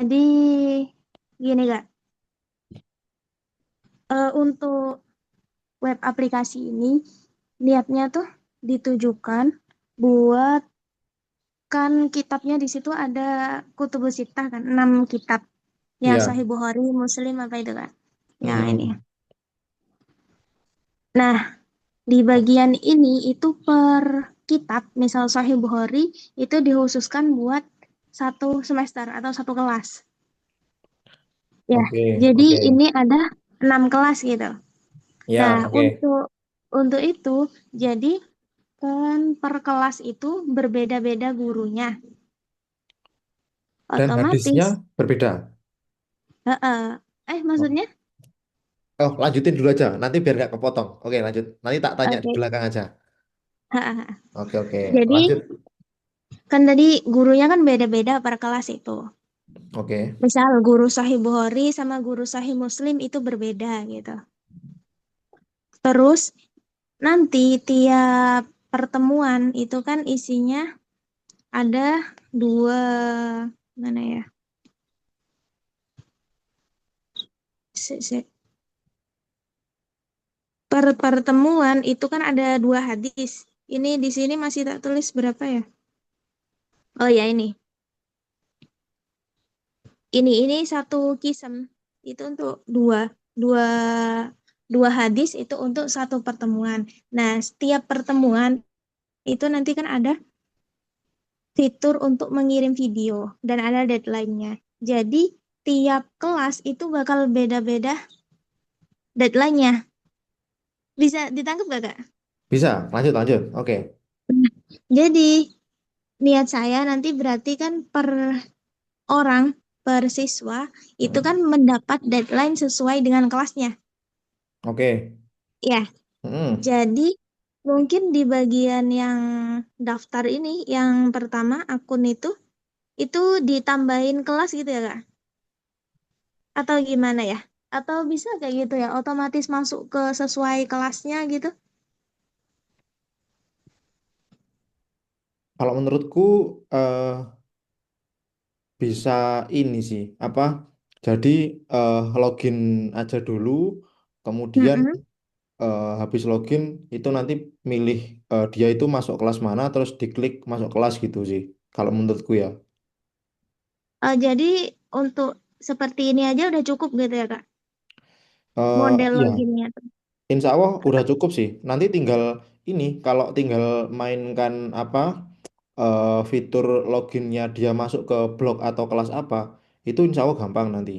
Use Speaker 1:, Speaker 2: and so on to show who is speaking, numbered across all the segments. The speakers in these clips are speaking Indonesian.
Speaker 1: Jadi gini Kak, untuk web aplikasi ini niatnya tuh ditujukan buat kan kitabnya di situ ada kutubus sittah kan, 6 kitab. Ya
Speaker 2: Iya.
Speaker 1: Sahih Bukhari, Muslim apa itu kan? Ya ini.
Speaker 2: Mm-mm.
Speaker 1: Nah, di bagian ini itu per kitab, misal Sahih Bukhari itu dikhususkan buat satu semester atau satu kelas. Ya,
Speaker 2: Oke,
Speaker 1: jadi
Speaker 2: oke.
Speaker 1: ini ada 6 kelas gitu. Nah,
Speaker 2: Ya, oke.
Speaker 1: untuk itu, jadi kan per kelas itu berbeda-beda gurunya.
Speaker 2: Dan hadisnya
Speaker 1: Otomatis,
Speaker 2: berbeda. Oh,
Speaker 1: maksudnya?
Speaker 2: oh, lanjutin dulu aja. Nanti biar nggak kepotong. Oke, lanjut. Nanti tak tanya di
Speaker 1: Oke.
Speaker 2: belakang aja. Oke, oke.
Speaker 1: Jadi,
Speaker 2: Lanjut.
Speaker 1: kan tadi gurunya kan beda-beda per kelas itu.
Speaker 2: Oke.
Speaker 1: Misal guru Sahih Bukhari sama guru Sahih Muslim itu berbeda gitu. Terus nanti tiap pertemuan itu kan isinya ada dua, mana ya? Per pertemuan itu kan ada 2 hadis. Ini di sini masih tak tulis berapa ya? Oh ya ini. Ini satu kisem itu untuk dua dua hadis itu untuk satu pertemuan. Nah, setiap pertemuan itu nanti kan ada fitur untuk mengirim video dan ada deadline-nya. Jadi tiap kelas itu bakal beda-beda deadline-nya. Bisa ditangkap gak, Kak?
Speaker 2: Bisa, lanjut, lanjut. Oke.
Speaker 1: Jadi niat saya nanti berarti kan per orang, per siswa itu
Speaker 2: Mm-mm.
Speaker 1: kan mendapat deadline sesuai dengan kelasnya.
Speaker 2: Oke.
Speaker 1: Ya,
Speaker 2: Mm-mm.
Speaker 1: jadi mungkin di bagian yang daftar ini, yang pertama akun itu ditambahin kelas gitu ya, Kak? Atau gimana ya? Atau bisa kayak gitu ya, otomatis masuk ke sesuai kelasnya gitu?
Speaker 2: Kalau menurutku eh, bisa ini sih, apa? Jadi login aja dulu, kemudian
Speaker 1: Mm-mm.
Speaker 2: habis login itu nanti milih dia itu masuk kelas mana, terus diklik masuk kelas gitu sih. Kalau menurutku ya.
Speaker 1: Jadi untuk seperti ini aja udah cukup gitu ya, Kak? Model
Speaker 2: Iya,
Speaker 1: loginnya tuh.
Speaker 2: insya Allah udah cukup sih. Nanti tinggal ini, kalau tinggal mainkan apa fitur loginnya dia masuk ke blog atau kelas apa, itu insya Allah gampang nanti.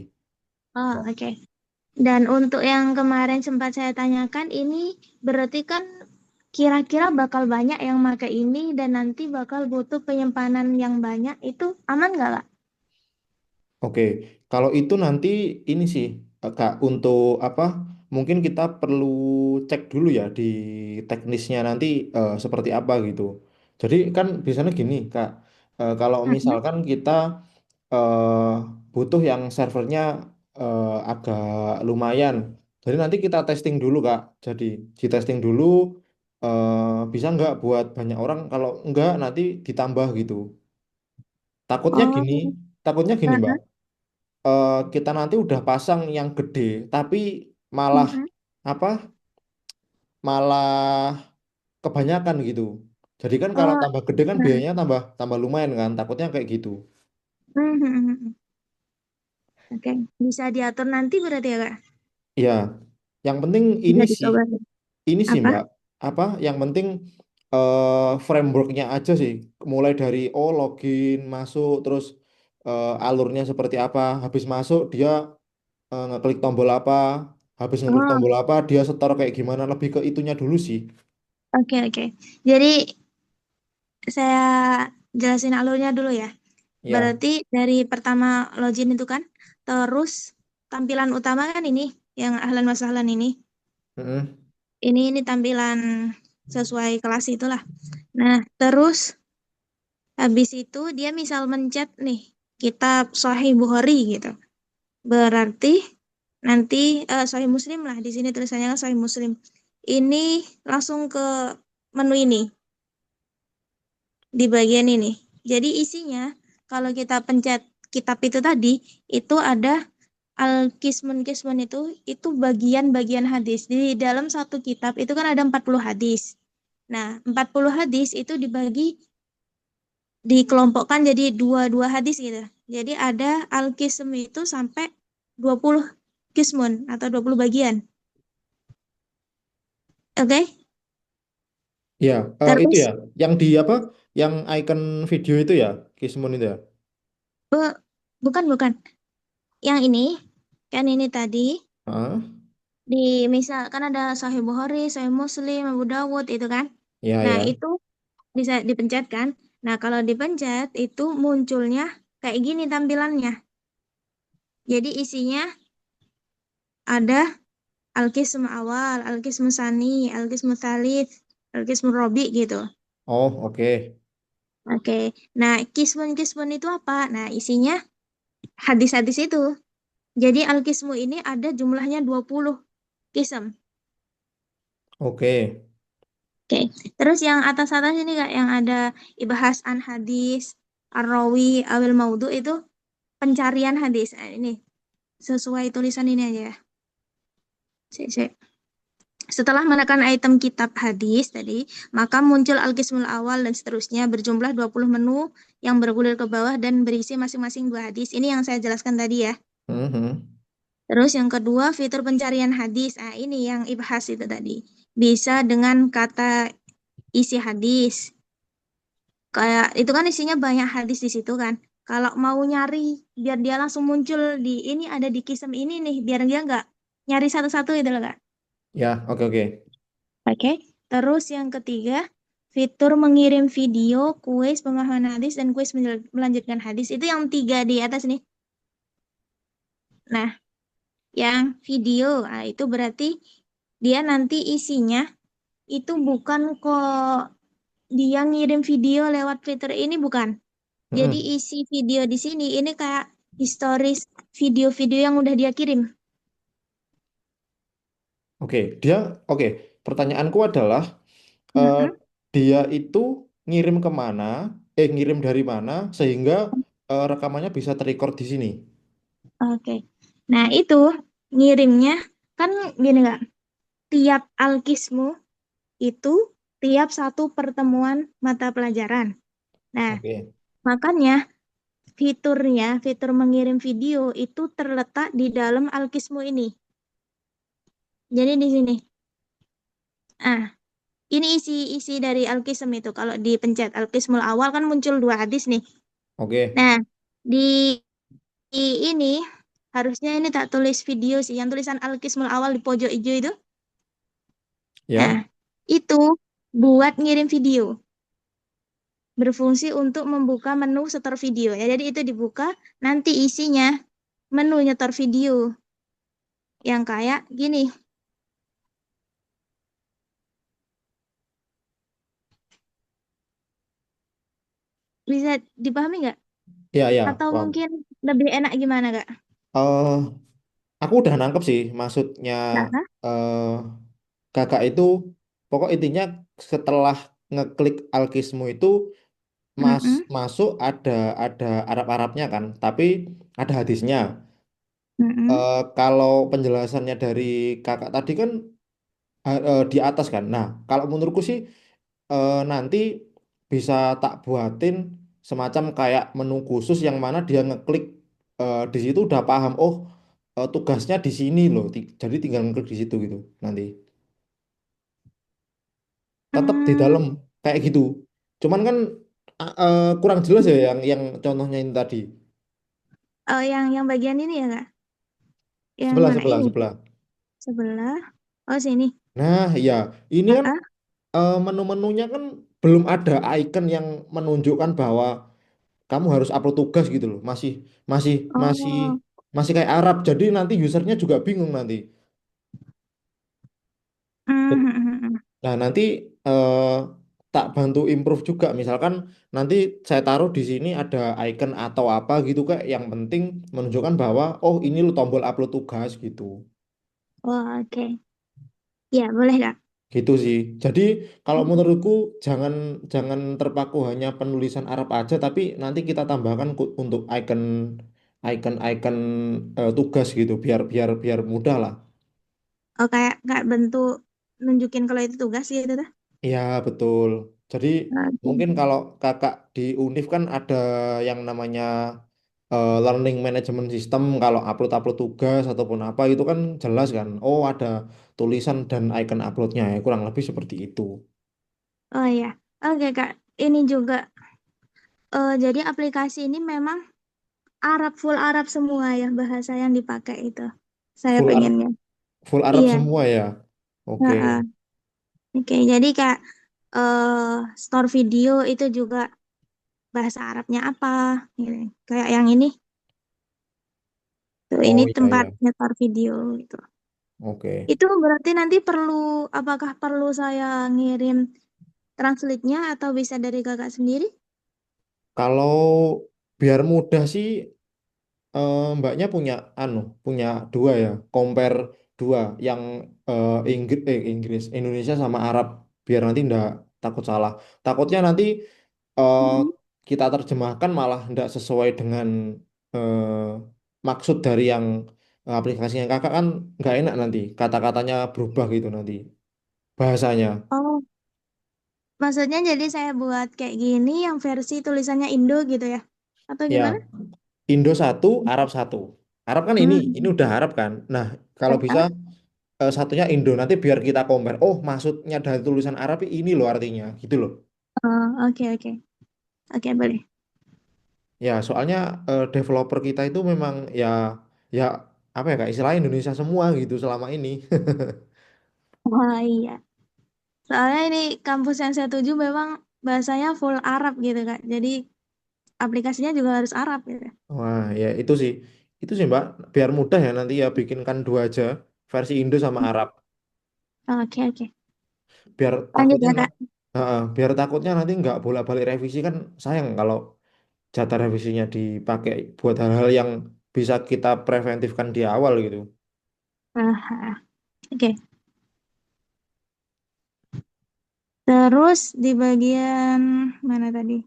Speaker 1: Oh, oke. Dan untuk yang kemarin sempat saya tanyakan, ini berarti kan kira-kira bakal banyak yang pakai ini dan nanti bakal butuh penyimpanan yang banyak. Itu aman nggak, Kak?
Speaker 2: Oke, kalau itu nanti ini sih Kak untuk apa? Mungkin kita perlu cek dulu ya di teknisnya nanti seperti apa gitu. Jadi kan biasanya gini Kak, kalau
Speaker 1: Mm-mm.
Speaker 2: misalkan kita eh, butuh yang servernya agak lumayan, jadi nanti kita testing dulu Kak. Jadi di testing dulu bisa nggak buat banyak orang? Kalau enggak nanti ditambah gitu. Takutnya
Speaker 1: Oh,
Speaker 2: gini, takutnya gini Mbak.
Speaker 1: uh-huh.
Speaker 2: Kita nanti udah pasang yang gede, tapi malah
Speaker 1: Mm-mm.
Speaker 2: apa? Malah kebanyakan gitu. Jadi kan kalau
Speaker 1: Oh,
Speaker 2: tambah gede kan
Speaker 1: uh-huh.
Speaker 2: biayanya tambah tambah lumayan kan. Takutnya kayak gitu.
Speaker 1: Mhm. Oke, bisa diatur nanti berarti ya, Kak?
Speaker 2: Ya, yang penting
Speaker 1: Bisa dicoba.
Speaker 2: ini sih
Speaker 1: Apa?
Speaker 2: Mbak. Apa? Yang penting frameworknya aja sih. Mulai dari login masuk, terus alurnya seperti apa. Habis masuk dia ngeklik tombol apa. Habis ngeklik
Speaker 1: Oh,
Speaker 2: tombol apa dia setor kayak gimana. Lebih ke itunya dulu sih.
Speaker 1: oke oke. Jadi saya jelasin alurnya dulu ya.
Speaker 2: Ya.
Speaker 1: Berarti dari pertama login itu kan, terus tampilan utama kan ini, yang ahlan wa sahlan ini.
Speaker 2: Mm-mm.
Speaker 1: Ini tampilan sesuai kelas itulah. Nah, terus habis itu dia misal mencet nih kitab Sahih Bukhari gitu. Berarti nanti Sahih Muslim lah di sini tulisannya kan Sahih Muslim. Ini langsung ke menu ini di bagian ini. Jadi isinya kalau kita pencet kitab itu tadi, itu ada Al-Qismun-Qismun itu bagian-bagian hadis. Di dalam satu kitab itu kan ada 40 hadis. Nah, 40 hadis itu dikelompokkan jadi dua-dua hadis gitu. Jadi ada Al-Qism itu sampai 20 Qismun atau 20 bagian. Oke?
Speaker 2: Ya, itu
Speaker 1: Terus
Speaker 2: ya, yang di apa, yang icon video itu ya, Kismun itu ya.
Speaker 1: bu- bukan yang ini kan ini tadi
Speaker 2: Ah,
Speaker 1: di misalkan ada Sahih Bukhari, Sahih Muslim, Abu Dawud itu kan.
Speaker 2: ya
Speaker 1: Nah,
Speaker 2: ya.
Speaker 1: itu bisa dipencet kan. Nah, kalau dipencet itu munculnya kayak gini tampilannya. Jadi isinya ada Al-Qism awal, Al-Qism Sani, Al-Qism Tsalits, Al-Qism Robi gitu.
Speaker 2: Oh, oke.
Speaker 1: Oke. Nah, Qismun-Qismun itu apa? Nah, isinya hadis-hadis itu. Jadi Al-Qismu ini ada jumlahnya 20 qism.
Speaker 2: Oke.
Speaker 1: Oke. Terus yang atas-atas ini Kak, yang ada ibahas an hadis, ar-rawi, awil maudhu itu pencarian hadis. Nah, ini sesuai tulisan ini aja ya. Sik, sik. Setelah menekan item kitab hadis tadi, maka muncul al-qismul awal dan seterusnya berjumlah 20 menu yang bergulir ke bawah dan berisi masing-masing dua hadis. Ini yang saya jelaskan tadi ya.
Speaker 2: Mhm.
Speaker 1: Terus yang kedua, fitur pencarian hadis. Ah, ini yang ibhas itu tadi. Bisa dengan kata isi hadis. Kayak itu kan isinya banyak hadis di situ kan. Kalau mau nyari biar dia langsung muncul di ini ada di kisem ini nih, biar dia nggak nyari satu-satu itu loh Kak.
Speaker 2: Ya, oke oke.
Speaker 1: Oke. Terus yang ketiga, fitur mengirim video, kuis pemahaman hadis dan kuis melanjutkan hadis. Itu yang tiga di atas nih. Nah, yang video, ah, itu berarti dia nanti isinya itu bukan kok dia ngirim video lewat Twitter ini bukan. Jadi
Speaker 2: Mhm.
Speaker 1: isi video di sini ini kayak historis video-video yang udah dia kirim.
Speaker 2: Oke, dia oke. Pertanyaanku adalah eh,
Speaker 1: Mm-mm.
Speaker 2: dia itu ngirim kemana, ngirim dari mana sehingga rekamannya bisa terrecord di sini.
Speaker 1: Oke. Nah, itu ngirimnya kan gini Kak, tiap alkismu itu tiap satu pertemuan mata pelajaran. Nah,
Speaker 2: Oke.
Speaker 1: makanya fitur mengirim video itu terletak di dalam alkismu ini. Jadi di sini. Ah, ini isi dari alkism itu. Kalau dipencet alkismul awal kan muncul dua hadis nih.
Speaker 2: Oke.
Speaker 1: Nah, di ini harusnya ini tak tulis video sih. Yang tulisan alkismul awal di pojok hijau itu. Nah,
Speaker 2: Ya.
Speaker 1: itu buat ngirim video. Berfungsi untuk membuka menu setor video. Ya, jadi itu dibuka, nanti isinya menu nyetor video. Yang kayak gini. Bisa dipahami nggak?
Speaker 2: Ya ya,
Speaker 1: Atau
Speaker 2: paham.
Speaker 1: mungkin lebih enak gimana, Kak?
Speaker 2: Eh, aku udah nangkep sih maksudnya
Speaker 1: Nah,
Speaker 2: eh kakak itu pokok intinya setelah ngeklik Alkismu itu
Speaker 1: mm-mm,
Speaker 2: masuk ada Arab-Arabnya kan, tapi ada hadisnya.
Speaker 1: mm-mm.
Speaker 2: Kalau penjelasannya dari kakak tadi kan di atas kan. Nah, kalau menurutku sih nanti bisa tak buatin semacam kayak menu khusus yang mana dia ngeklik di situ udah paham. Oh, tugasnya di sini loh. Jadi tinggal ngeklik di situ gitu nanti. Tetap di
Speaker 1: Hmm,
Speaker 2: dalam kayak gitu. Cuman kan kurang jelas ya yang contohnya ini tadi.
Speaker 1: oh, yang bagian ini ya, Kak? Yang
Speaker 2: Sebelah,
Speaker 1: mana
Speaker 2: sebelah,
Speaker 1: ini?
Speaker 2: sebelah.
Speaker 1: Sebelah. Oh, sini.
Speaker 2: Nah, ya, ini
Speaker 1: Ah,
Speaker 2: kan
Speaker 1: ah.
Speaker 2: menu-menunya kan belum ada icon yang menunjukkan bahwa kamu harus upload tugas gitu loh. Masih masih masih
Speaker 1: Oh.
Speaker 2: masih kayak Arab. Jadi nanti usernya juga bingung nanti.
Speaker 1: Hmm, hmm, hmm, hmm.
Speaker 2: Nah, nanti tak bantu improve juga. Misalkan nanti saya taruh di sini ada icon atau apa gitu kayak yang penting menunjukkan bahwa oh ini lo tombol upload tugas gitu.
Speaker 1: Oh, oke. Ya, boleh, Kak.
Speaker 2: Gitu sih. Jadi kalau menurutku jangan jangan terpaku hanya penulisan Arab aja, tapi nanti kita tambahkan untuk icon tugas gitu, biar biar biar mudah lah.
Speaker 1: Oh kayak bentuk nunjukin kalau itu tugas gitu tuh.
Speaker 2: Iya betul. Jadi
Speaker 1: Oke.
Speaker 2: mungkin kalau kakak di Univ kan ada yang namanya learning management system. Kalau upload-upload tugas ataupun apa itu kan jelas kan. Oh ada tulisan dan icon uploadnya ya kurang lebih seperti itu.
Speaker 1: Oh iya. Oke Kak, ini juga jadi aplikasi ini memang Arab full Arab semua ya bahasa yang dipakai itu. Saya
Speaker 2: Full Arab,
Speaker 1: pengennya.
Speaker 2: full Arab
Speaker 1: Iya.
Speaker 2: semua ya. Oke.
Speaker 1: Heeh. Oke, jadi Kak store video itu juga bahasa Arabnya apa? Gitu. Kayak yang ini, tuh ini
Speaker 2: Oh iya
Speaker 1: tempat
Speaker 2: iya.
Speaker 1: nyetor video gitu.
Speaker 2: Oke.
Speaker 1: Itu berarti nanti apakah perlu saya ngirim translate-nya atau bisa dari kakak sendiri?
Speaker 2: Kalau biar mudah sih mbaknya punya dua ya, compare dua yang Inggris, Indonesia sama Arab biar nanti ndak takut salah. Takutnya nanti eh,
Speaker 1: Mhm.
Speaker 2: kita terjemahkan malah ndak sesuai dengan eh, maksud dari yang aplikasinya kakak kan nggak enak nanti kata-katanya berubah gitu nanti bahasanya.
Speaker 1: Oh, maksudnya jadi saya buat kayak gini yang versi tulisannya Indo gitu ya? Atau
Speaker 2: Ya,
Speaker 1: gimana?
Speaker 2: Indo satu, Arab satu. Arab kan ini
Speaker 1: Hmm.
Speaker 2: udah Arab kan. Nah, kalau bisa
Speaker 1: Ah,
Speaker 2: satunya Indo nanti biar kita compare. Oh, maksudnya dari tulisan Arab ini loh artinya, gitu loh.
Speaker 1: oh, oke oke. Oke, boleh.
Speaker 2: Ya, soalnya developer kita itu memang ya apa ya Kak, istilahnya Indonesia semua gitu selama ini.
Speaker 1: Wah, iya. Soalnya ini kampus yang saya tuju memang bahasanya full Arab gitu, Kak. Jadi aplikasinya juga harus Arab gitu.
Speaker 2: Wah, ya itu sih. Itu sih Mbak, biar mudah ya nanti ya bikinkan dua aja, versi Indo sama Arab.
Speaker 1: Oke, oke.
Speaker 2: Biar
Speaker 1: Lanjut
Speaker 2: takutnya
Speaker 1: ya,
Speaker 2: na-
Speaker 1: Kak.
Speaker 2: biar takutnya nanti nggak bolak-balik revisi kan sayang kalau jatah revisinya dipakai buat hal-hal yang bisa kita preventifkan di awal gitu.
Speaker 1: Ah, oke. Terus di bagian mana tadi?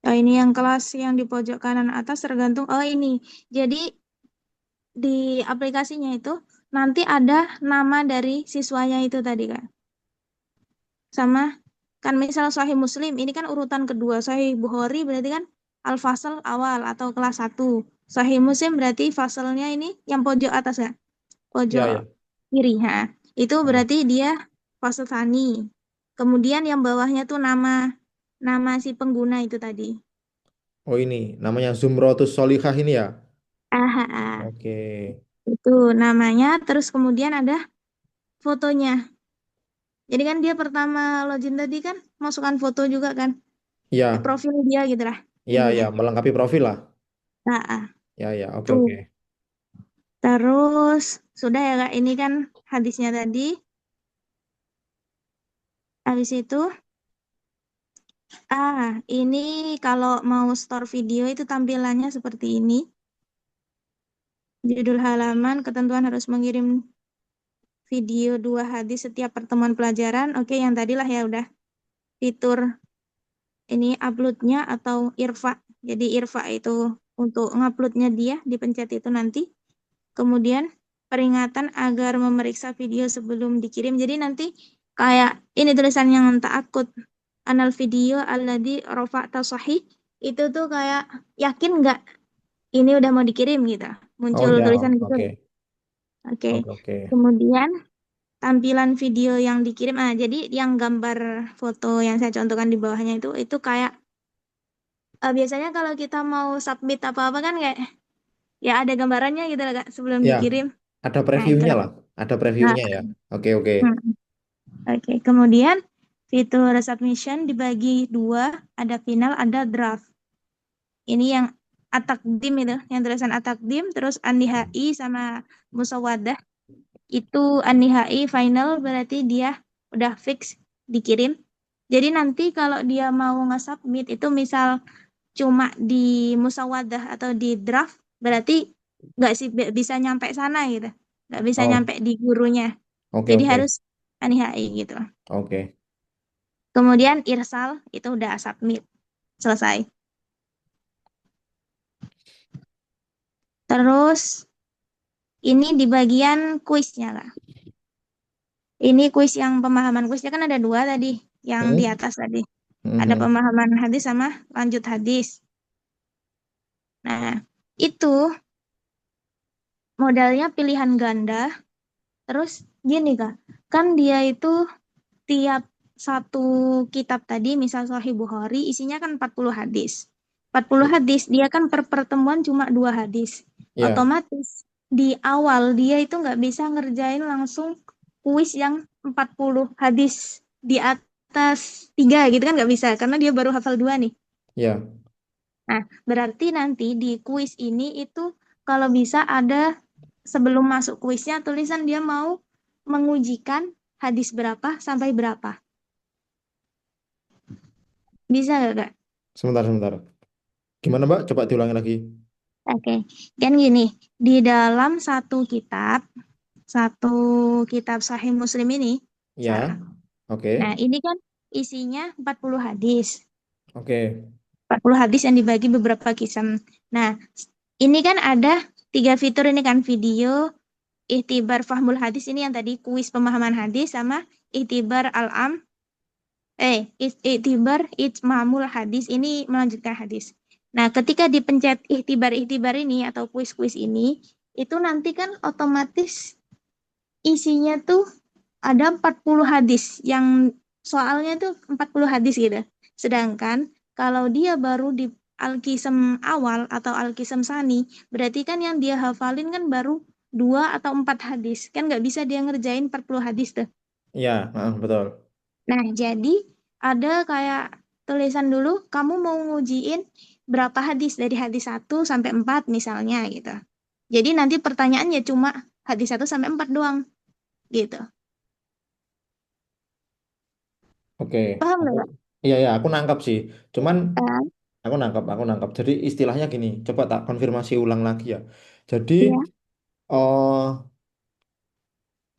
Speaker 1: Oh, ini yang kelas yang di pojok kanan atas tergantung. Oh, ini. Jadi di aplikasinya itu nanti ada nama dari siswanya itu tadi, Kak. Sama kan misal Sahih Muslim ini kan urutan kedua. Sahih Bukhari berarti kan Al-Fasl awal atau kelas satu. Sahih Muslim berarti fasalnya ini yang pojok atas ya.
Speaker 2: Ya
Speaker 1: Pojok
Speaker 2: ya.
Speaker 1: kiri. Ha. Itu
Speaker 2: Hmm.
Speaker 1: berarti dia fase tani. Kemudian yang bawahnya tuh nama nama si pengguna itu tadi.
Speaker 2: Oh ini namanya Zumrotus Solihah ini ya.
Speaker 1: Ah, ah, ah.
Speaker 2: Oke.
Speaker 1: Itu namanya. Terus kemudian ada fotonya. Jadi kan dia pertama login tadi kan masukkan foto juga kan.
Speaker 2: Ya,
Speaker 1: Profil dia gitu lah
Speaker 2: ya
Speaker 1: intinya.
Speaker 2: ya melengkapi profil lah.
Speaker 1: Ah, ah.
Speaker 2: Ya ya, oke
Speaker 1: Tuh.
Speaker 2: oke.
Speaker 1: Terus sudah ya Kak, ini kan hadisnya tadi. Habis itu, ini kalau mau store video itu tampilannya seperti ini. Judul halaman, ketentuan harus mengirim video 2 hadis setiap pertemuan pelajaran. Oke, yang tadi lah ya udah. Fitur ini uploadnya atau irfa. Jadi irfa itu untuk nguploadnya dia, dipencet itu nanti. Kemudian peringatan agar memeriksa video sebelum dikirim. Jadi nanti kayak ini tulisan yang takut anal video alladzi rafa'ta sahih itu tuh kayak yakin nggak ini udah mau dikirim gitu.
Speaker 2: Oh
Speaker 1: Muncul
Speaker 2: ya,
Speaker 1: tulisan gitu.
Speaker 2: oke.
Speaker 1: Oke.
Speaker 2: Oke oke.
Speaker 1: Kemudian tampilan video yang dikirim. Jadi yang gambar foto yang saya contohkan di bawahnya itu kayak biasanya kalau kita mau submit apa-apa kan kayak ya ada gambarannya gitu lah Kak sebelum
Speaker 2: Ya,
Speaker 1: dikirim.
Speaker 2: ada
Speaker 1: Nah, itu.
Speaker 2: previewnya lah. Ada
Speaker 1: Nah,
Speaker 2: previewnya ya. Oke oke.
Speaker 1: oke, kemudian fitur submission dibagi dua, ada final, ada draft. Ini yang atakdim itu, yang tulisan atakdim, terus an-nihai sama musawadah. Itu an-nihai final berarti dia udah fix dikirim. Jadi nanti kalau dia mau nge-submit itu misal cuma di musawadah atau di draft, berarti nggak sih bisa nyampe sana gitu. Nggak bisa
Speaker 2: Oh,
Speaker 1: nyampe di gurunya.
Speaker 2: oke
Speaker 1: Jadi harus
Speaker 2: oke.
Speaker 1: Anihai gitu.
Speaker 2: Oke.
Speaker 1: Kemudian irsal itu udah submit, selesai. Terus ini di bagian kuisnya lah. Ini kuis yang pemahaman kuisnya kan ada dua tadi, yang di
Speaker 2: Hmm?
Speaker 1: atas tadi. Ada
Speaker 2: Mhm.
Speaker 1: pemahaman hadis sama lanjut hadis. Nah, itu modalnya pilihan ganda. Terus gini Kak, kan dia itu tiap satu kitab tadi, misal Sahih Bukhari, isinya kan 40 hadis. 40 hadis, dia kan per pertemuan cuma dua hadis.
Speaker 2: Ya,
Speaker 1: Otomatis di awal dia itu nggak bisa ngerjain langsung kuis yang 40 hadis di atas tiga gitu kan nggak bisa, karena dia baru hafal dua nih.
Speaker 2: ya.
Speaker 1: Nah, berarti nanti di kuis ini itu kalau bisa ada sebelum masuk kuisnya tulisan dia mau mengujikan hadis berapa sampai berapa. Bisa nggak, Kak?
Speaker 2: Sebentar, sebentar. Gimana, Mbak? Coba diulangi lagi.
Speaker 1: Oke, kan gini, di dalam satu kitab Sahih Muslim ini,
Speaker 2: Ya,
Speaker 1: nah
Speaker 2: oke.
Speaker 1: ini kan isinya 40 hadis.
Speaker 2: Oke.
Speaker 1: 40 hadis yang dibagi beberapa kisah. Nah, ini kan ada tiga fitur ini kan, video, ihtibar fahmul hadis ini yang tadi kuis pemahaman hadis, sama ihtibar al-am, ihtibar itmamul hadis ini melanjutkan hadis. Nah, ketika dipencet ihtibar-ihtibar ini atau kuis-kuis ini, itu nanti kan otomatis isinya tuh ada 40 hadis yang soalnya tuh 40 hadis gitu. Sedangkan kalau dia baru di Al-Qisam awal atau Al-Qisam Sani, berarti kan yang dia hafalin kan baru dua atau empat hadis. Kan nggak bisa dia ngerjain 40 hadis tuh.
Speaker 2: Ya, betul.
Speaker 1: Nah, jadi ada kayak tulisan dulu, kamu mau ngujiin berapa hadis dari hadis satu sampai 4 misalnya gitu. Jadi nanti pertanyaannya cuma hadis satu sampai 4 doang gitu.
Speaker 2: Oke.
Speaker 1: Paham
Speaker 2: Aku,
Speaker 1: nggak, Kak?
Speaker 2: iya, ya, aku nangkap sih. Cuman
Speaker 1: Eh,
Speaker 2: aku nangkap. Jadi istilahnya gini, coba tak konfirmasi ulang lagi ya. Jadi,
Speaker 1: Iya.
Speaker 2: eh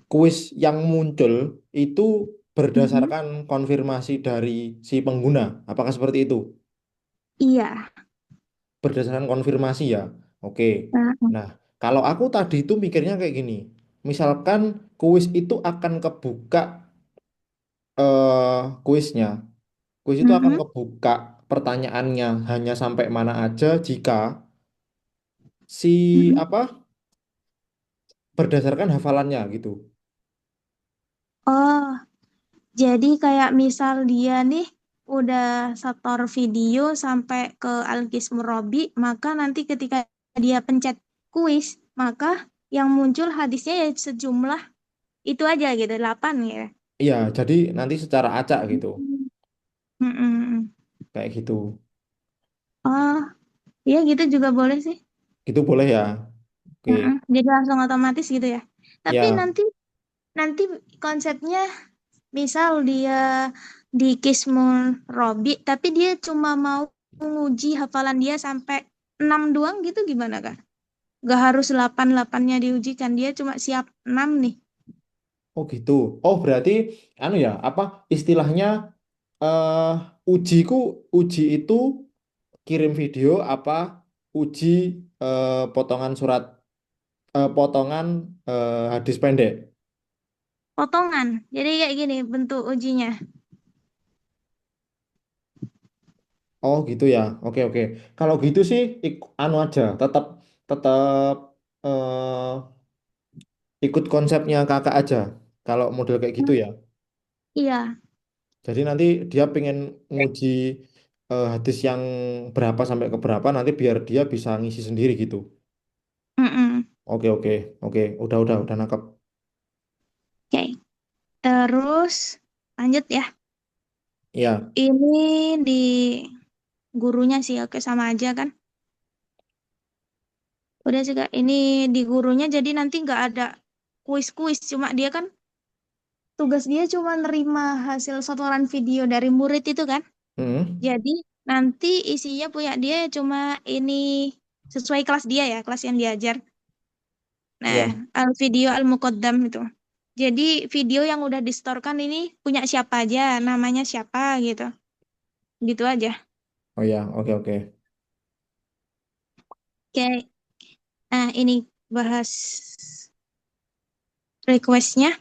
Speaker 2: kuis yang muncul itu
Speaker 1: Mhm.
Speaker 2: berdasarkan konfirmasi dari si pengguna. Apakah seperti itu?
Speaker 1: Iya.
Speaker 2: Berdasarkan konfirmasi ya. Oke.
Speaker 1: Heeh.
Speaker 2: Nah, kalau aku tadi itu mikirnya kayak gini. Misalkan kuis itu akan kebuka kuisnya. Kuis itu akan
Speaker 1: Mhm.
Speaker 2: kebuka pertanyaannya hanya sampai mana aja jika si
Speaker 1: Mhm.
Speaker 2: apa berdasarkan hafalannya gitu.
Speaker 1: Oh, jadi kayak misal dia nih udah setor video sampai ke Alkis Murabi, maka nanti ketika dia pencet kuis, maka yang muncul hadisnya ya sejumlah itu aja gitu, 8 ya.
Speaker 2: Iya, jadi nanti secara acak gitu.
Speaker 1: Hmm. Mm-mm.
Speaker 2: Kayak gitu.
Speaker 1: Oh, iya gitu juga boleh sih.
Speaker 2: Gitu boleh ya. Oke.
Speaker 1: Mm-mm. Jadi langsung otomatis gitu ya. Tapi
Speaker 2: Ya.
Speaker 1: nanti nanti konsepnya misal dia di Kismul Robi, tapi dia cuma mau menguji hafalan dia sampai 6 doang gitu gimana Kak? Gak harus 8-8-nya diujikan, dia cuma siap 6 nih.
Speaker 2: Oh gitu. Oh berarti anu ya, apa istilahnya eh ujiku uji itu kirim video apa uji potongan surat potongan hadis pendek.
Speaker 1: Potongan. Jadi kayak gini bentuk ujinya.
Speaker 2: Oh gitu ya. Oke oke. Kalau gitu sih anu aja, tetap tetap ikut konsepnya kakak aja. Kalau model kayak gitu ya.
Speaker 1: Iya.
Speaker 2: Jadi nanti dia pengen nguji hadis yang berapa sampai ke berapa nanti biar dia bisa ngisi sendiri gitu.
Speaker 1: Mm-mm.
Speaker 2: Oke oke oke. Udah nangkep.
Speaker 1: Oke. Terus lanjut ya.
Speaker 2: Iya.
Speaker 1: Ini di gurunya sih, oke sama aja kan. Udah sih Kak, ini di gurunya jadi nanti nggak ada kuis-kuis, cuma dia kan tugas dia cuma nerima hasil setoran video dari murid itu kan.
Speaker 2: Hmm.
Speaker 1: Jadi nanti isinya punya dia cuma ini sesuai kelas dia ya, kelas yang diajar. Nah,
Speaker 2: Iya.
Speaker 1: al video al muqaddam itu. Jadi video yang udah distorkan ini punya siapa aja, namanya siapa gitu. Gitu aja.
Speaker 2: Oh ya, oke oke.
Speaker 1: Kayak, nah ini bahas requestnya.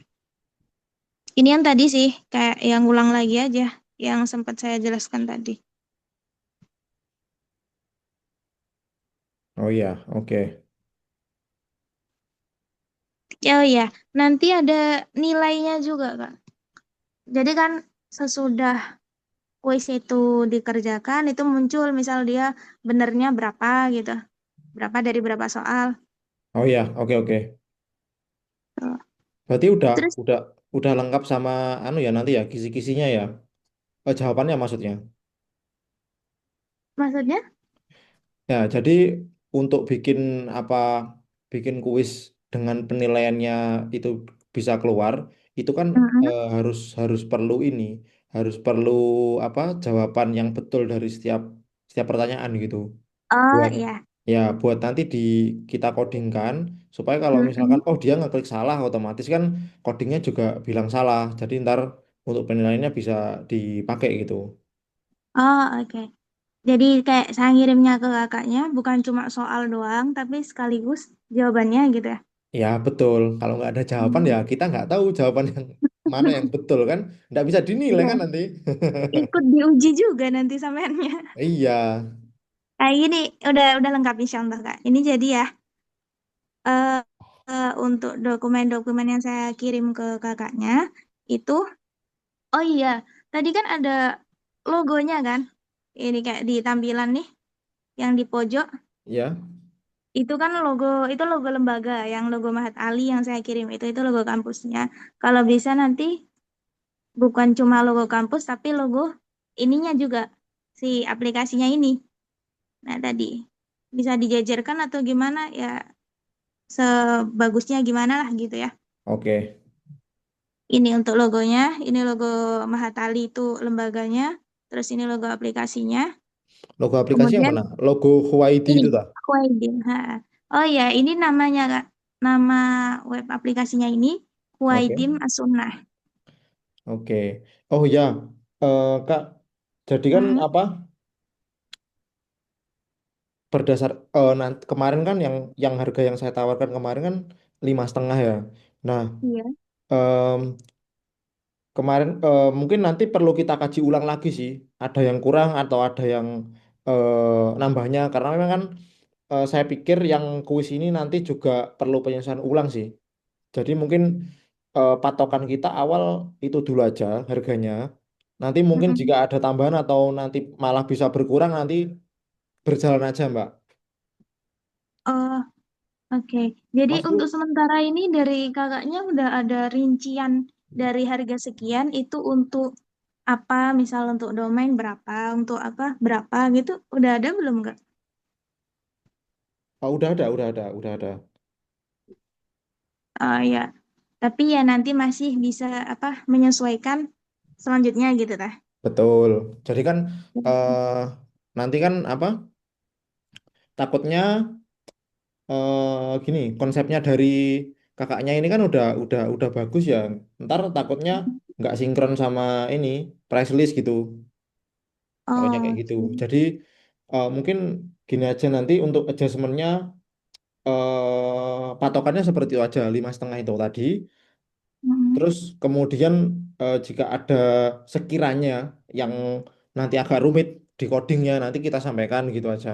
Speaker 1: Ini yang tadi sih, kayak yang ulang lagi aja, yang sempat saya jelaskan tadi.
Speaker 2: Oh iya, oke.
Speaker 1: Oh ya, nanti ada nilainya juga, Kak. Jadi kan sesudah kuis itu dikerjakan, itu muncul misal dia benernya berapa gitu. Berapa dari berapa soal.
Speaker 2: Oh iya, oke oke.
Speaker 1: Tuh.
Speaker 2: Berarti udah
Speaker 1: Terus
Speaker 2: udah udah lengkap sama anu ya nanti ya kisi-kisinya ya. Jawabannya maksudnya.
Speaker 1: maksudnya?
Speaker 2: Ya, jadi untuk bikin apa bikin kuis dengan penilaiannya itu bisa keluar, itu kan
Speaker 1: Mm-mm.
Speaker 2: harus harus perlu ini, harus perlu apa jawaban yang betul dari setiap setiap pertanyaan gitu.
Speaker 1: Oh
Speaker 2: Buat
Speaker 1: iya.
Speaker 2: ya buat nanti di kita codingkan supaya kalau misalkan
Speaker 1: Mm-mm.
Speaker 2: oh dia ngeklik salah otomatis kan codingnya juga bilang salah. Jadi ntar untuk penilaiannya bisa dipakai gitu.
Speaker 1: Oh oke. Jadi kayak saya ngirimnya ke kakaknya bukan cuma soal doang, tapi sekaligus jawabannya gitu ya.
Speaker 2: Ya betul. Kalau nggak ada jawaban ya
Speaker 1: Hmm.
Speaker 2: kita nggak tahu jawaban yang mana yang betul kan. Nggak bisa dinilai
Speaker 1: Iya,
Speaker 2: kan nanti.
Speaker 1: ikut diuji juga nanti sampeannya.
Speaker 2: Iya.
Speaker 1: Kayak gini udah lengkap insya Allah Kak. Ini jadi ya eh untuk dokumen-dokumen yang saya kirim ke kakaknya itu, oh iya, tadi kan ada logonya kan? Ini kayak di tampilan nih yang di pojok.
Speaker 2: Ya.
Speaker 1: Itu kan itu logo lembaga, yang logo Mahat Ali yang saya kirim itu logo kampusnya. Kalau bisa nanti bukan cuma logo kampus tapi logo ininya juga si aplikasinya ini. Nah, tadi bisa dijajarkan atau gimana ya sebagusnya gimana lah gitu ya.
Speaker 2: Oke.
Speaker 1: Ini untuk logonya, ini logo Mahat Ali itu lembaganya, terus ini logo aplikasinya.
Speaker 2: Logo aplikasi yang
Speaker 1: Kemudian
Speaker 2: mana? Logo Huaidi
Speaker 1: ini
Speaker 2: itu tak?
Speaker 1: Huaidin. Ha. Oh ya, ini namanya Kak. Nama web aplikasinya ini
Speaker 2: Oke.
Speaker 1: Huaidim As-Sunnah.
Speaker 2: Oke. Oh ya, Kak. Jadi kan
Speaker 1: Mm-mm.
Speaker 2: apa? Berdasar nanti kemarin kan yang harga yang saya tawarkan kemarin kan 5,5 ya. Nah,
Speaker 1: Iya.
Speaker 2: em, kemarin mungkin nanti perlu kita kaji ulang lagi sih. Ada yang kurang atau ada yang nambahnya karena memang kan saya pikir yang kuis ini nanti juga perlu penyesuaian ulang sih. Jadi mungkin patokan kita awal itu dulu aja harganya. Nanti mungkin jika
Speaker 1: Mm-mm.
Speaker 2: ada tambahan atau nanti malah bisa berkurang nanti berjalan aja, Mbak.
Speaker 1: Oh, oke. Jadi untuk
Speaker 2: Maksudku,
Speaker 1: sementara ini dari kakaknya udah ada rincian dari harga sekian itu untuk apa, misal untuk domain berapa, untuk apa berapa gitu, udah ada belum Kak?
Speaker 2: oh, udah ada.
Speaker 1: Oh ya, tapi ya nanti masih bisa apa menyesuaikan selanjutnya gitu tah.
Speaker 2: Betul. Jadi kan nanti kan apa? Takutnya gini, konsepnya dari kakaknya ini kan udah bagus ya. Ntar takutnya nggak sinkron sama ini price list gitu. Takutnya kayak gitu.
Speaker 1: Oke.
Speaker 2: Jadi mungkin gini aja nanti untuk adjustmentnya patokannya seperti itu aja 5,5 itu tadi.
Speaker 1: Mm-mm.
Speaker 2: Terus kemudian jika ada sekiranya yang nanti agak rumit di codingnya nanti kita sampaikan gitu aja.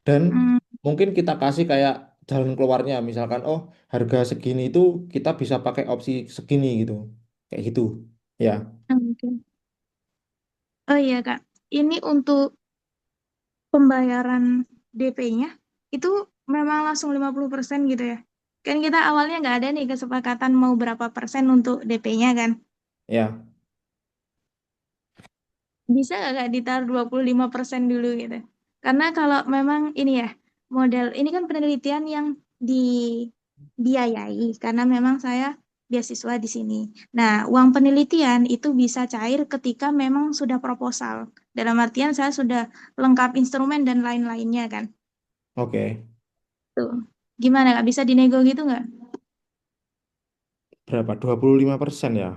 Speaker 2: Dan
Speaker 1: Mm,
Speaker 2: mungkin kita kasih kayak jalan keluarnya misalkan oh harga segini itu kita bisa pakai opsi segini gitu. Kayak gitu. Ya.
Speaker 1: oke. Oh iya Kak, ini untuk pembayaran DP-nya itu memang langsung 50% gitu ya. Kan kita awalnya nggak ada nih kesepakatan mau berapa persen untuk DP-nya kan.
Speaker 2: Ya.
Speaker 1: Bisa nggak Kak ditaruh 25% dulu gitu. Karena kalau memang ini ya, model ini kan penelitian yang dibiayai karena memang saya beasiswa di sini. Nah, uang penelitian itu bisa cair ketika memang sudah proposal. Dalam artian saya sudah lengkap instrumen dan lain-lainnya kan.
Speaker 2: Oke.
Speaker 1: Tuh. Gimana Kak? Bisa dinego gitu nggak?
Speaker 2: berapa? 25% ya?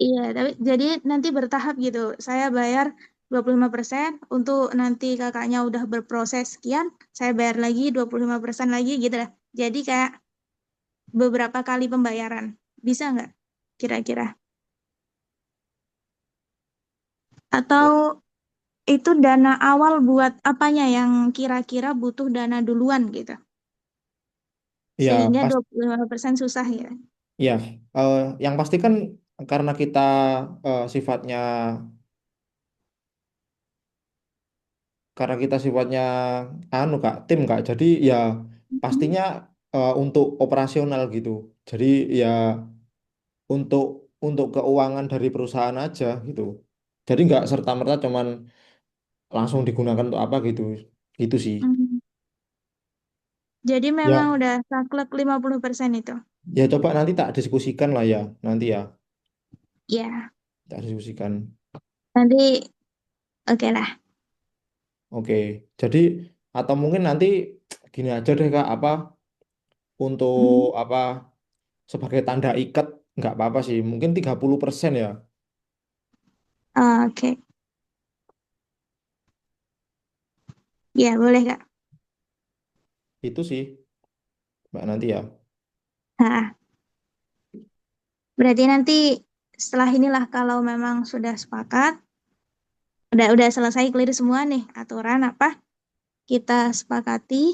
Speaker 1: Iya, tapi jadi nanti bertahap gitu. Saya bayar 25% untuk nanti kakaknya udah berproses sekian, saya bayar lagi 25% lagi gitu lah. Jadi kayak beberapa kali pembayaran. Bisa nggak kira-kira? Atau itu dana awal buat apanya yang kira-kira butuh dana duluan gitu.
Speaker 2: Ya,
Speaker 1: Sehingga
Speaker 2: pas
Speaker 1: 25% susah ya.
Speaker 2: ya yang pasti kan karena kita sifatnya anu Kak, tim Kak. Jadi ya
Speaker 1: Mhm.
Speaker 2: pastinya untuk operasional gitu. Jadi ya untuk keuangan dari perusahaan aja gitu. Jadi nggak serta-merta cuman langsung digunakan untuk apa gitu. Itu sih.
Speaker 1: Hmm. Jadi memang
Speaker 2: Ya,
Speaker 1: udah saklek 50% itu.
Speaker 2: ya coba nanti tak diskusikan lah ya. Nanti ya
Speaker 1: Ya,
Speaker 2: tak diskusikan.
Speaker 1: nanti oke lah.
Speaker 2: Oke. Jadi atau mungkin nanti gini aja deh Kak, apa untuk
Speaker 1: Mhm.
Speaker 2: apa sebagai tanda ikat nggak apa-apa sih. Mungkin 30% ya.
Speaker 1: Oke, ya boleh Kak.
Speaker 2: Itu sih Mbak nanti ya.
Speaker 1: Nah, berarti nanti setelah inilah kalau memang sudah sepakat, udah selesai clear semua nih aturan apa kita sepakati,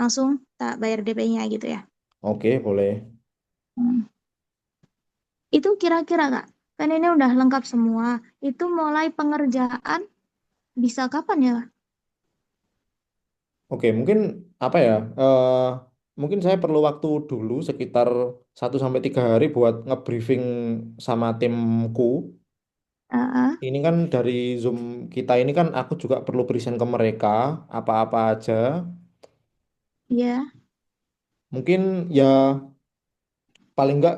Speaker 1: langsung tak bayar DP-nya gitu ya.
Speaker 2: Oke, boleh.
Speaker 1: Hmm. Itu kira-kira Kak, kan ini udah lengkap semua. Itu mulai pengerjaan bisa kapan ya?
Speaker 2: Oke, mungkin apa ya? Mungkin saya perlu waktu dulu sekitar 1 sampai 3 hari buat ngebriefing sama timku.
Speaker 1: Ah,
Speaker 2: Ini kan dari Zoom kita ini kan aku juga perlu present ke mereka apa-apa aja.
Speaker 1: ya,
Speaker 2: Mungkin ya paling enggak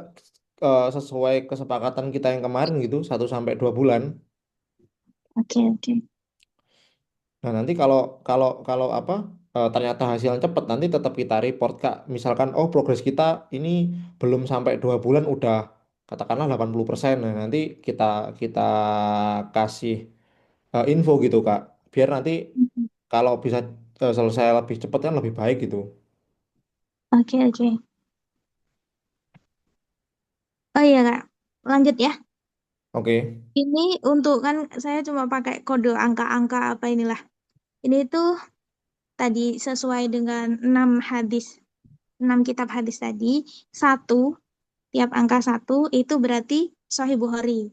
Speaker 2: sesuai kesepakatan kita yang kemarin gitu 1 sampai 2 bulan.
Speaker 1: oke oke.
Speaker 2: Nah, nanti kalau kalau kalau apa ternyata hasilnya cepat nanti tetap kita report Kak. Misalkan oh progres kita ini belum sampai 2 bulan udah katakanlah 80%. Nah, nanti kita kita kasih info gitu Kak. Biar nanti
Speaker 1: Mhm.
Speaker 2: kalau bisa selesai lebih cepat kan lebih baik gitu.
Speaker 1: Oke oke. Oh iya Kak, lanjut ya.
Speaker 2: Oke.
Speaker 1: Ini untuk kan saya cuma pakai kode angka-angka apa inilah. Ini tuh tadi sesuai dengan 6 hadis, 6 kitab hadis tadi, satu, tiap angka satu itu berarti Sahih Bukhari.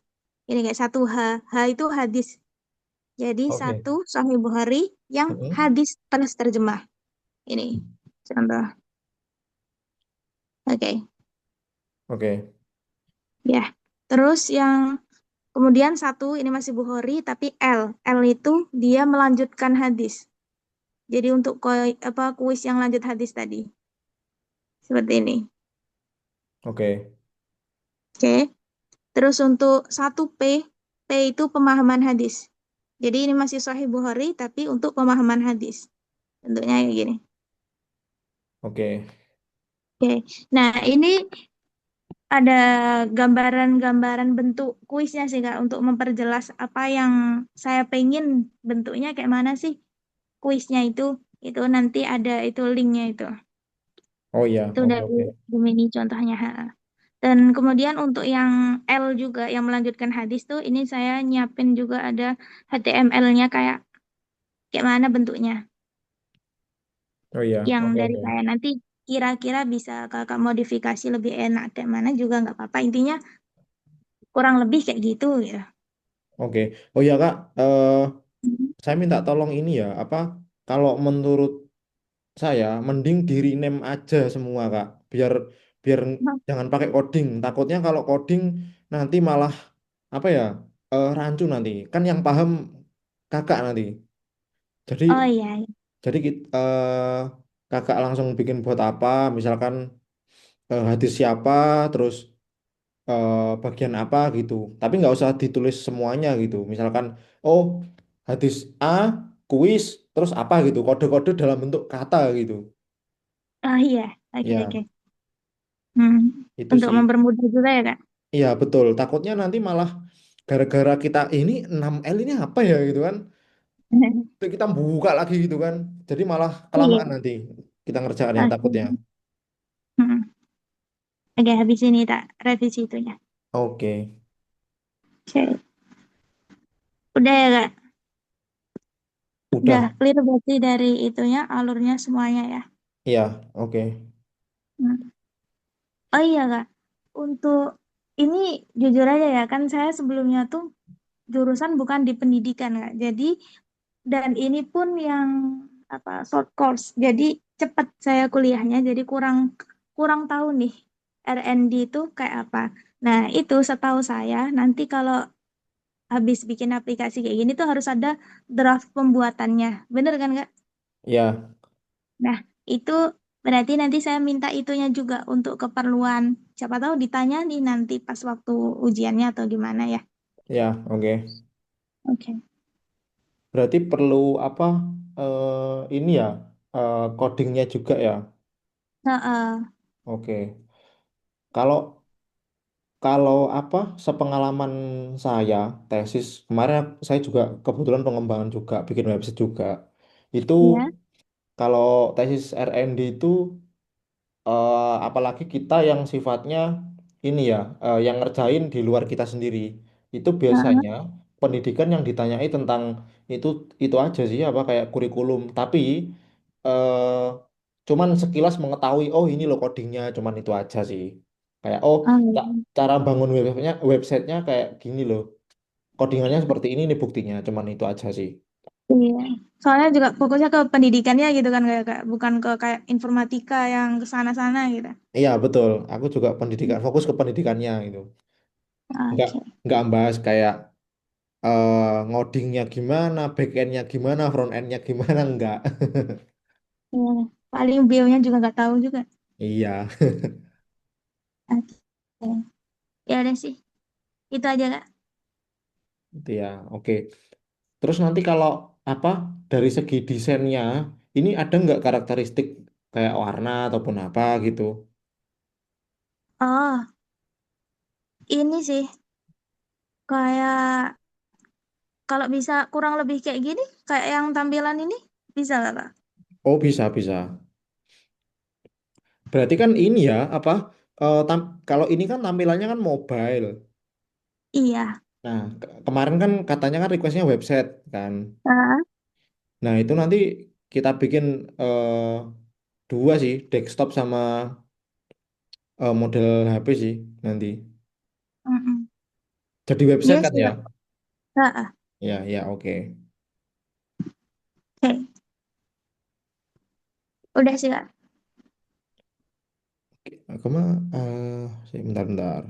Speaker 1: Ini kayak satu H itu hadis. Jadi
Speaker 2: Oke.
Speaker 1: satu Sahih Bukhari yang
Speaker 2: Mm-mm.
Speaker 1: hadis plus terjemah. Ini contoh. Oke,
Speaker 2: Oke.
Speaker 1: ya. Terus yang kemudian satu ini masih Bukhari tapi L. L itu dia melanjutkan hadis. Jadi untuk apa kuis yang lanjut hadis tadi. Seperti ini.
Speaker 2: Oke.
Speaker 1: Oke. Terus untuk satu P, P itu pemahaman hadis. Jadi ini masih Sahih Bukhari tapi untuk pemahaman hadis. Bentuknya kayak gini.
Speaker 2: Oke.
Speaker 1: Oke. Nah, ini ada gambaran-gambaran bentuk kuisnya sih Kak untuk memperjelas apa yang saya pengen bentuknya kayak mana sih kuisnya itu. Itu nanti ada itu linknya itu.
Speaker 2: Oh iya,
Speaker 1: Itu
Speaker 2: oke
Speaker 1: dari
Speaker 2: oke.
Speaker 1: Gemini contohnya. Ha. Dan kemudian untuk yang L juga yang melanjutkan hadis tuh ini saya nyiapin juga ada HTML-nya kayak kayak mana bentuknya.
Speaker 2: Oh iya,
Speaker 1: Yang
Speaker 2: oke
Speaker 1: dari
Speaker 2: oke.
Speaker 1: saya nanti kira-kira bisa kakak modifikasi lebih enak kayak mana juga nggak apa-apa. Intinya kurang lebih kayak gitu ya.
Speaker 2: Oke. Oh iya Kak, saya minta tolong ini ya, apa kalau menurut saya mending di rename aja semua Kak, biar biar jangan pakai coding. Takutnya kalau coding nanti malah apa ya rancu nanti. Kan yang paham Kakak nanti. Jadi
Speaker 1: Oh iya, iya.
Speaker 2: Kakak langsung bikin buat apa, misalkan hadis siapa, terus bagian apa gitu. Tapi nggak usah ditulis semuanya gitu. Misalkan oh hadis A kuis terus apa gitu, kode-kode dalam bentuk kata gitu.
Speaker 1: Oh iya, oke
Speaker 2: Ya,
Speaker 1: oke. Hmm.
Speaker 2: Itu
Speaker 1: Untuk
Speaker 2: sih.
Speaker 1: mempermudah juga ya, Kak?
Speaker 2: Iya betul. Takutnya nanti malah gara-gara kita ini 6L ini apa ya gitu kan. Terus kita buka lagi gitu kan. Jadi malah kelamaan
Speaker 1: Iya.
Speaker 2: nanti kita ngerjakannya takutnya.
Speaker 1: Oke. Hmm. Oke, habis ini tak revisi itunya.
Speaker 2: Oke.
Speaker 1: Oke. Udah ya, Kak? Udah
Speaker 2: Udah.
Speaker 1: clear berarti dari itunya, alurnya semuanya ya.
Speaker 2: Iya, oke.
Speaker 1: Hmm. Oh iya, Kak. Untuk ini jujur aja ya, kan saya sebelumnya tuh jurusan bukan di pendidikan, Kak. Jadi, dan ini pun yang apa short course. Jadi cepat saya kuliahnya, jadi kurang kurang tahu nih R&D itu kayak apa. Nah, itu setahu saya nanti kalau habis bikin aplikasi kayak gini tuh harus ada draft pembuatannya. Bener kan, Kak?
Speaker 2: Ya,
Speaker 1: Nah, itu berarti nanti saya minta itunya juga untuk keperluan. Siapa tahu ditanya nih nanti pas waktu ujiannya atau gimana ya.
Speaker 2: ya, oke.
Speaker 1: Oke.
Speaker 2: Berarti perlu apa? Ini ya, codingnya juga ya.
Speaker 1: Nah,
Speaker 2: Oke. Kalau kalau apa? Sepengalaman saya tesis kemarin saya juga kebetulan pengembangan juga bikin website juga. Itu
Speaker 1: ya.
Speaker 2: kalau tesis R&D itu apalagi kita yang sifatnya ini ya, yang ngerjain di luar kita sendiri. Itu
Speaker 1: Heeh.
Speaker 2: biasanya pendidikan yang ditanyai tentang itu itu aja sih apa kayak kurikulum. Tapi eh, cuman sekilas mengetahui oh ini loh codingnya, cuman itu aja sih. Kayak oh
Speaker 1: Oh,
Speaker 2: cara bangun websitenya kayak gini loh. Codingannya seperti ini nih buktinya, cuman itu aja sih.
Speaker 1: iya. Soalnya juga fokusnya ke pendidikannya gitu kan kayak Kak. Bukan ke kayak informatika yang ke sana-sana gitu.
Speaker 2: Iya betul, aku juga pendidikan fokus ke pendidikannya itu. Nggak
Speaker 1: Oke.
Speaker 2: nggak bahas kayak ngodingnya gimana, backendnya gimana, frontendnya gimana, enggak.
Speaker 1: Iya. Paling bionya juga nggak tahu juga.
Speaker 2: Iya,
Speaker 1: Oke. Ya udah sih. Itu aja Kak.
Speaker 2: itu ya, oke. Terus nanti kalau apa dari segi desainnya, ini ada nggak karakteristik kayak warna ataupun apa gitu?
Speaker 1: Oh, ini sih kayak kalau bisa kurang lebih kayak gini, kayak yang tampilan ini bisa nggak Kak?
Speaker 2: Oh bisa bisa. Berarti kan ini ya apa? Kalau ini kan tampilannya kan mobile.
Speaker 1: Iya.
Speaker 2: Nah kemarin kan katanya kan requestnya website kan.
Speaker 1: Ah,
Speaker 2: Nah itu nanti kita bikin dua sih, desktop sama model HP sih nanti.
Speaker 1: mm-mm.
Speaker 2: Jadi
Speaker 1: Iya
Speaker 2: website kan
Speaker 1: sih
Speaker 2: ya?
Speaker 1: Kak. Ah, ah.
Speaker 2: Ya, ya, oke.
Speaker 1: Oke. Udah sih Kak.
Speaker 2: Aku mah, bentar-bentar.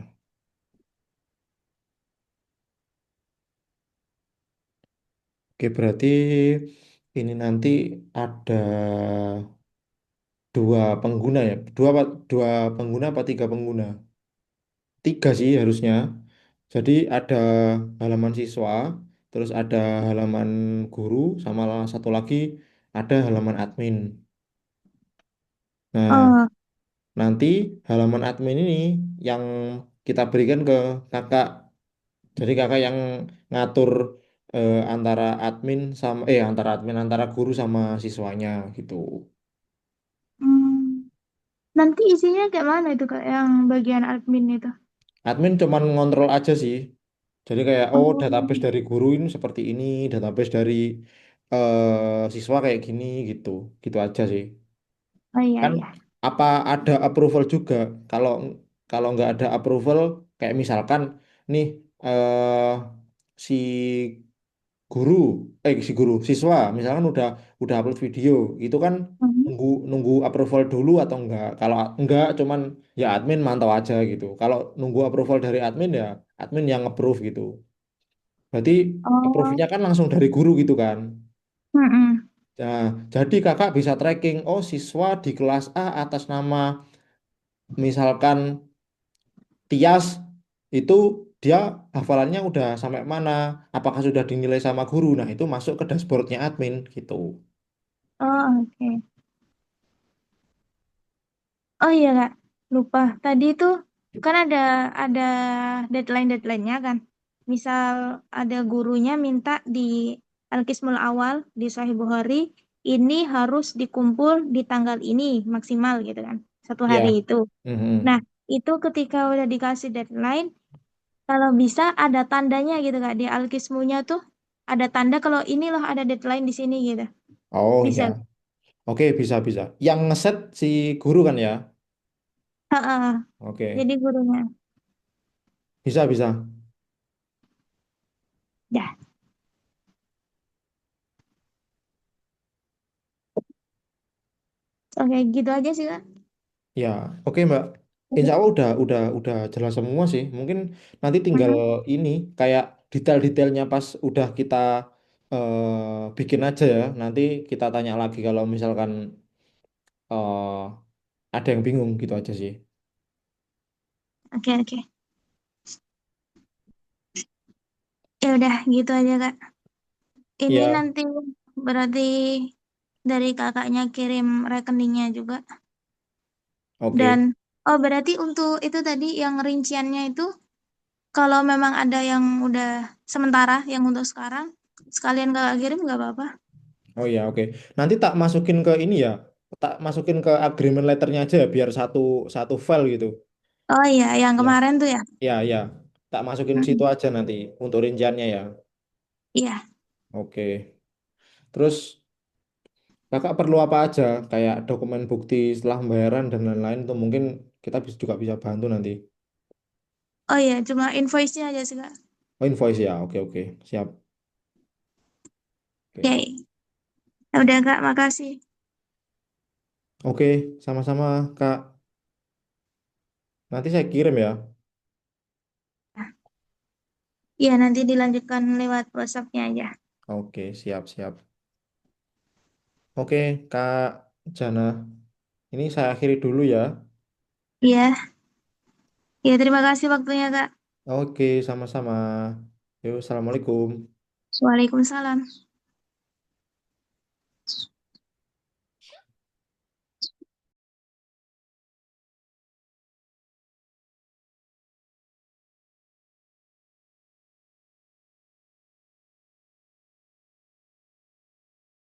Speaker 2: Oke, berarti ini nanti ada dua pengguna ya? Dua pengguna apa tiga pengguna? Tiga sih harusnya. Jadi ada halaman siswa, terus ada halaman guru, sama satu lagi ada halaman admin. Nah,
Speaker 1: Oh,
Speaker 2: nanti halaman admin ini yang kita berikan ke kakak. Jadi kakak yang ngatur antara admin sama antara guru sama siswanya gitu.
Speaker 1: hmm. Nanti isinya kayak mana itu Kak yang bagian admin itu?
Speaker 2: Admin cuman ngontrol aja sih. Jadi kayak oh
Speaker 1: Oh,
Speaker 2: database dari guru ini seperti ini, database dari siswa kayak gini gitu. Gitu aja sih.
Speaker 1: oh iya
Speaker 2: Kan
Speaker 1: iya.
Speaker 2: apa ada approval juga? Kalau kalau nggak ada approval kayak misalkan nih eh si guru si guru siswa misalkan udah upload video itu kan
Speaker 1: Hmm.
Speaker 2: nunggu nunggu approval dulu atau enggak kalau enggak cuman ya admin mantau aja gitu kalau nunggu approval dari admin ya admin yang approve gitu berarti
Speaker 1: Oh,
Speaker 2: approve-nya kan langsung dari guru gitu kan
Speaker 1: mm-mm.
Speaker 2: nah jadi kakak bisa tracking oh siswa di kelas A atas nama misalkan Tias itu dia hafalannya udah sampai mana apakah sudah dinilai sama guru nah itu masuk ke dashboardnya admin gitu.
Speaker 1: Oh, oke. Oh iya Kak. Lupa. Tadi itu kan ada deadline-deadline-nya kan. Misal ada gurunya minta di Al-Qismul Awal di Sahih Bukhari ini harus dikumpul di tanggal ini maksimal gitu kan. Satu hari
Speaker 2: Ya.
Speaker 1: itu. Nah,
Speaker 2: Mhm.
Speaker 1: itu ketika udah dikasih deadline, kalau bisa ada tandanya gitu Kak. Di Al-Qismunya tuh ada tanda kalau ini loh ada deadline di sini gitu.
Speaker 2: Oh
Speaker 1: Bisa.
Speaker 2: ya. Oke, bisa bisa. Yang ngeset si guru kan ya?
Speaker 1: Heeh.
Speaker 2: Oke.
Speaker 1: Jadi gurunya.
Speaker 2: Bisa bisa.
Speaker 1: Ya. Oke, gitu aja sih Kak.
Speaker 2: Ya, oke Mbak. Insya Allah udah jelas semua sih. Mungkin nanti tinggal
Speaker 1: Mm-mm.
Speaker 2: ini kayak detail-detailnya pas udah kita bikin aja ya. Nanti kita tanya lagi kalau misalkan eh, ada yang bingung gitu aja sih.
Speaker 1: Oke, oke. Ya udah gitu aja Kak. Ini
Speaker 2: Ya,
Speaker 1: nanti berarti dari kakaknya kirim rekeningnya juga. Dan
Speaker 2: oke.
Speaker 1: oh berarti untuk itu tadi yang rinciannya itu kalau memang ada yang udah sementara yang untuk sekarang sekalian kakak kirim nggak apa-apa.
Speaker 2: Oh ya, oke. Nanti tak masukin ke ini ya. Tak masukin ke agreement letternya aja ya, biar satu satu file gitu.
Speaker 1: Oh iya, yang
Speaker 2: Ya,
Speaker 1: kemarin tuh ya.
Speaker 2: ya, ya. Tak masukin situ
Speaker 1: Mm-mm.
Speaker 2: aja nanti untuk rinciannya ya.
Speaker 1: Iya.
Speaker 2: Oke. Terus kakak perlu apa aja? Kayak dokumen bukti setelah pembayaran dan lain-lain itu mungkin kita juga bisa bantu nanti.
Speaker 1: Oh iya, cuma invoice-nya aja sih Kak.
Speaker 2: Oh, invoice ya. Oke, oke. Siap. Oke.
Speaker 1: Oke. Ya udah Kak, makasih.
Speaker 2: Oke, sama-sama Kak. Nanti saya kirim ya.
Speaker 1: Iya, nanti dilanjutkan lewat WhatsApp-nya aja.
Speaker 2: Oke, siap, siap. Oke, Kak Jana. Ini saya akhiri dulu ya.
Speaker 1: Iya. Iya, terima kasih waktunya Kak.
Speaker 2: Oke, sama-sama. Yuk, assalamualaikum.
Speaker 1: Waalaikumsalam.